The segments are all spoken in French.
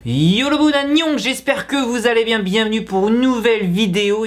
Yo le boudagnon, j'espère que vous allez bien, bienvenue pour une nouvelle vidéo,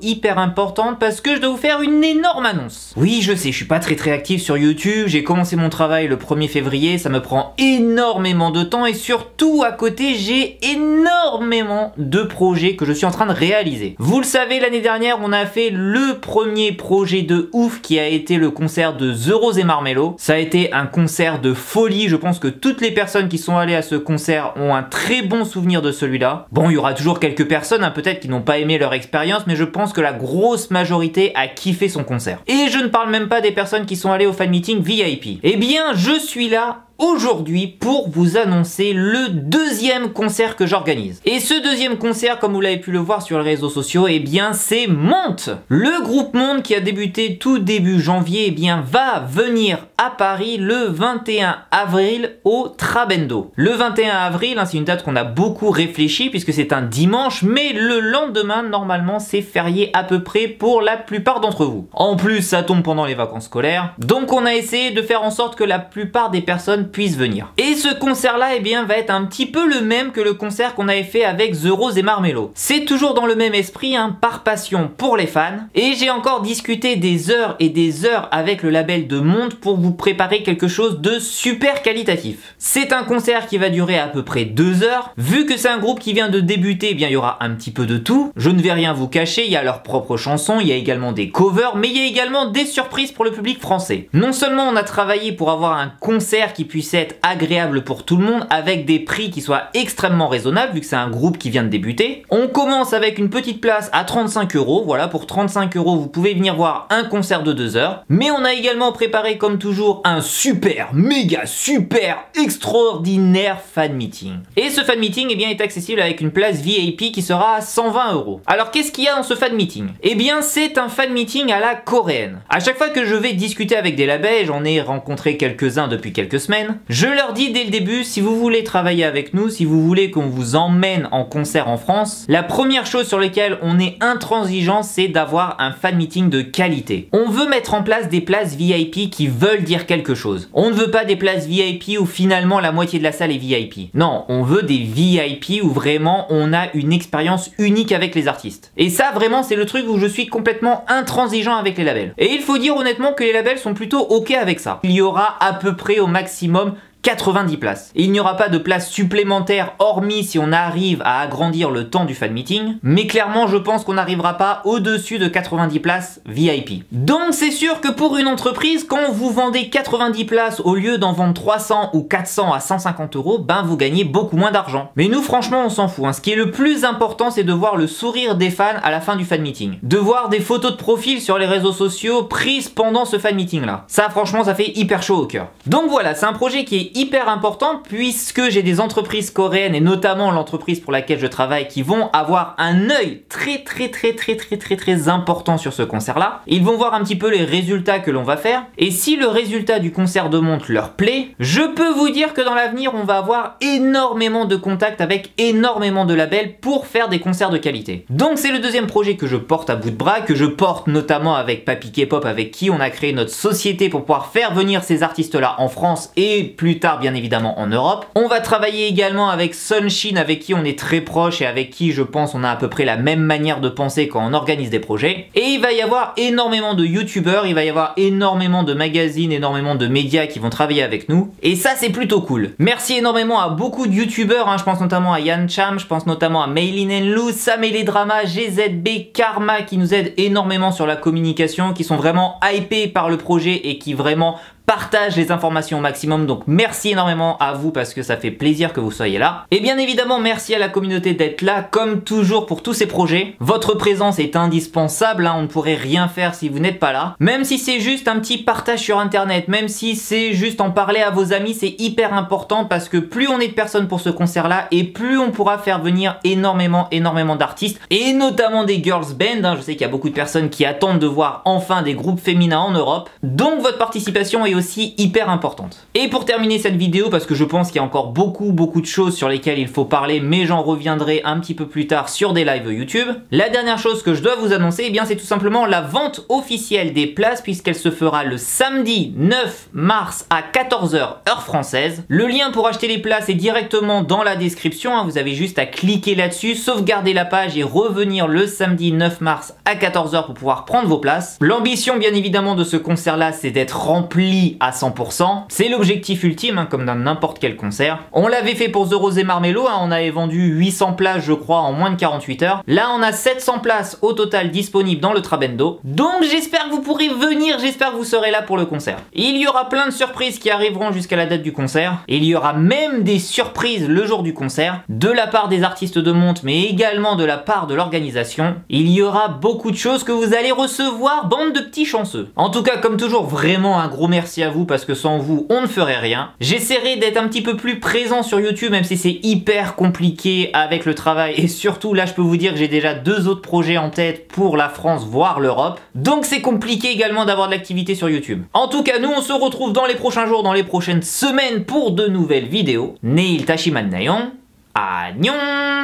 hyper importante parce que je dois vous faire une énorme annonce. Oui, je sais, je suis pas très actif sur YouTube, j'ai commencé mon travail le 1er février, ça me prend énormément de temps et surtout à côté j'ai énormément de projets que je suis en train de réaliser. Vous le savez, l'année dernière on a fait le premier projet de ouf qui a été le concert de The Rose et Marmello. Ça a été un concert de folie, je pense que toutes les personnes qui sont allées à ce concert ont un très bon souvenir de celui-là. Bon, il y aura toujours quelques personnes, peut-être qui n'ont pas aimé leur expérience, mais je pense que la grosse majorité a kiffé son concert. Et je ne parle même pas des personnes qui sont allées au fan meeting VIP. Eh bien, je suis là aujourd'hui pour vous annoncer le deuxième concert que j'organise. Et ce deuxième concert, comme vous l'avez pu le voir sur les réseaux sociaux, eh bien c'est Monte. Le groupe Monte qui a débuté tout début janvier, eh bien va venir à Paris le 21 avril au Trabendo. Le 21 avril, c'est une date qu'on a beaucoup réfléchi puisque c'est un dimanche, mais le lendemain, normalement, c'est férié à peu près pour la plupart d'entre vous. En plus, ça tombe pendant les vacances scolaires. Donc on a essayé de faire en sorte que la plupart des personnes puissent venir. Et ce concert-là, eh bien, va être un petit peu le même que le concert qu'on avait fait avec The Rose et Marmello. C'est toujours dans le même esprit, par passion pour les fans. Et j'ai encore discuté des heures et des heures avec le label de Monte pour vous préparer quelque chose de super qualitatif. C'est un concert qui va durer à peu près 2 heures. Vu que c'est un groupe qui vient de débuter, eh bien, il y aura un petit peu de tout. Je ne vais rien vous cacher, il y a leurs propres chansons, il y a également des covers, mais il y a également des surprises pour le public français. Non seulement on a travaillé pour avoir un concert qui puisse être agréable pour tout le monde avec des prix qui soient extrêmement raisonnables vu que c'est un groupe qui vient de débuter. On commence avec une petite place à 35 €. Voilà, pour 35 € vous pouvez venir voir un concert de 2 heures. Mais on a également préparé comme toujours un super, méga, super, extraordinaire fan meeting. Et ce fan meeting eh bien, est accessible avec une place VIP qui sera à 120 €. Alors qu'est-ce qu'il y a dans ce fan meeting? Eh bien c'est un fan meeting à la coréenne. À chaque fois que je vais discuter avec des labels, j'en ai rencontré quelques-uns depuis quelques semaines, je leur dis dès le début, si vous voulez travailler avec nous, si vous voulez qu'on vous emmène en concert en France, la première chose sur laquelle on est intransigeant, c'est d'avoir un fan meeting de qualité. On veut mettre en place des places VIP qui veulent dire quelque chose. On ne veut pas des places VIP où finalement la moitié de la salle est VIP. Non, on veut des VIP où vraiment on a une expérience unique avec les artistes. Et ça vraiment c'est le truc où je suis complètement intransigeant avec les labels. Et il faut dire honnêtement que les labels sont plutôt ok avec ça. Il y aura à peu près au maximum 90 places. Et il n'y aura pas de place supplémentaire hormis si on arrive à agrandir le temps du fan meeting, mais clairement je pense qu'on n'arrivera pas au-dessus de 90 places VIP. Donc c'est sûr que pour une entreprise, quand vous vendez 90 places au lieu d'en vendre 300 ou 400 à 150 €, ben vous gagnez beaucoup moins d'argent. Mais nous franchement on s'en fout. Ce qui est le plus important c'est de voir le sourire des fans à la fin du fan meeting. De voir des photos de profil sur les réseaux sociaux prises pendant ce fan meeting là. Ça franchement ça fait hyper chaud au cœur. Donc voilà, c'est un projet qui est hyper important puisque j'ai des entreprises coréennes et notamment l'entreprise pour laquelle je travaille qui vont avoir un œil très important sur ce concert là. Ils vont voir un petit peu les résultats que l'on va faire et si le résultat du concert de Monte leur plaît, je peux vous dire que dans l'avenir on va avoir énormément de contacts avec énormément de labels pour faire des concerts de qualité. Donc c'est le deuxième projet que je porte à bout de bras, que je porte notamment avec Papy K-pop avec qui on a créé notre société pour pouvoir faire venir ces artistes là en France et plus tard bien évidemment en Europe. On va travailler également avec Sunshin avec qui on est très proche et avec qui je pense on a à peu près la même manière de penser quand on organise des projets. Et il va y avoir énormément de youtubeurs, il va y avoir énormément de magazines, énormément de médias qui vont travailler avec nous. Et ça c'est plutôt cool. Merci énormément à beaucoup de youtubeurs, je pense notamment à Yann Cham, je pense notamment à Maylin Enlou, Sam et les Dramas, GZB, Karma qui nous aident énormément sur la communication, qui sont vraiment hypés par le projet et qui vraiment partage les informations au maximum. Donc merci énormément à vous parce que ça fait plaisir que vous soyez là. Et bien évidemment merci à la communauté d'être là comme toujours pour tous ces projets. Votre présence est indispensable, on ne pourrait rien faire si vous n'êtes pas là. Même si c'est juste un petit partage sur internet, même si c'est juste en parler à vos amis, c'est hyper important parce que plus on est de personnes pour ce concert là et plus on pourra faire venir énormément d'artistes et notamment des girls band. Je sais qu'il y a beaucoup de personnes qui attendent de voir enfin des groupes féminins en Europe. Donc votre participation est est aussi hyper importante. Et pour terminer cette vidéo, parce que je pense qu'il y a encore beaucoup de choses sur lesquelles il faut parler, mais j'en reviendrai un petit peu plus tard sur des lives YouTube, la dernière chose que je dois vous annoncer, eh bien c'est tout simplement la vente officielle des places, puisqu'elle se fera le samedi 9 mars à 14h heure française. Le lien pour acheter les places est directement dans la description, hein. Vous avez juste à cliquer là-dessus, sauvegarder la page et revenir le samedi 9 mars à 14h pour pouvoir prendre vos places. L'ambition bien évidemment de ce concert là, c'est d'être rempli à 100%. C'est l'objectif ultime, hein, comme dans n'importe quel concert. On l'avait fait pour The Rose et Marmello, hein, on avait vendu 800 places je crois en moins de 48 heures. Là on a 700 places au total disponibles dans le Trabendo. Donc j'espère que vous pourrez venir, j'espère que vous serez là pour le concert. Il y aura plein de surprises qui arriveront jusqu'à la date du concert. Et il y aura même des surprises le jour du concert, de la part des artistes de monte, mais également de la part de l'organisation. Il y aura beaucoup de choses que vous allez recevoir, bande de petits chanceux. En tout cas, comme toujours, vraiment un gros merci à vous, parce que sans vous, on ne ferait rien. J'essaierai d'être un petit peu plus présent sur YouTube, même si c'est hyper compliqué avec le travail. Et surtout, là, je peux vous dire que j'ai déjà 2 autres projets en tête pour la France, voire l'Europe. Donc c'est compliqué également d'avoir de l'activité sur YouTube. En tout cas, nous, on se retrouve dans les prochains jours, dans les prochaines semaines pour de nouvelles vidéos. Neil Tashiman Nayon. Annyeong.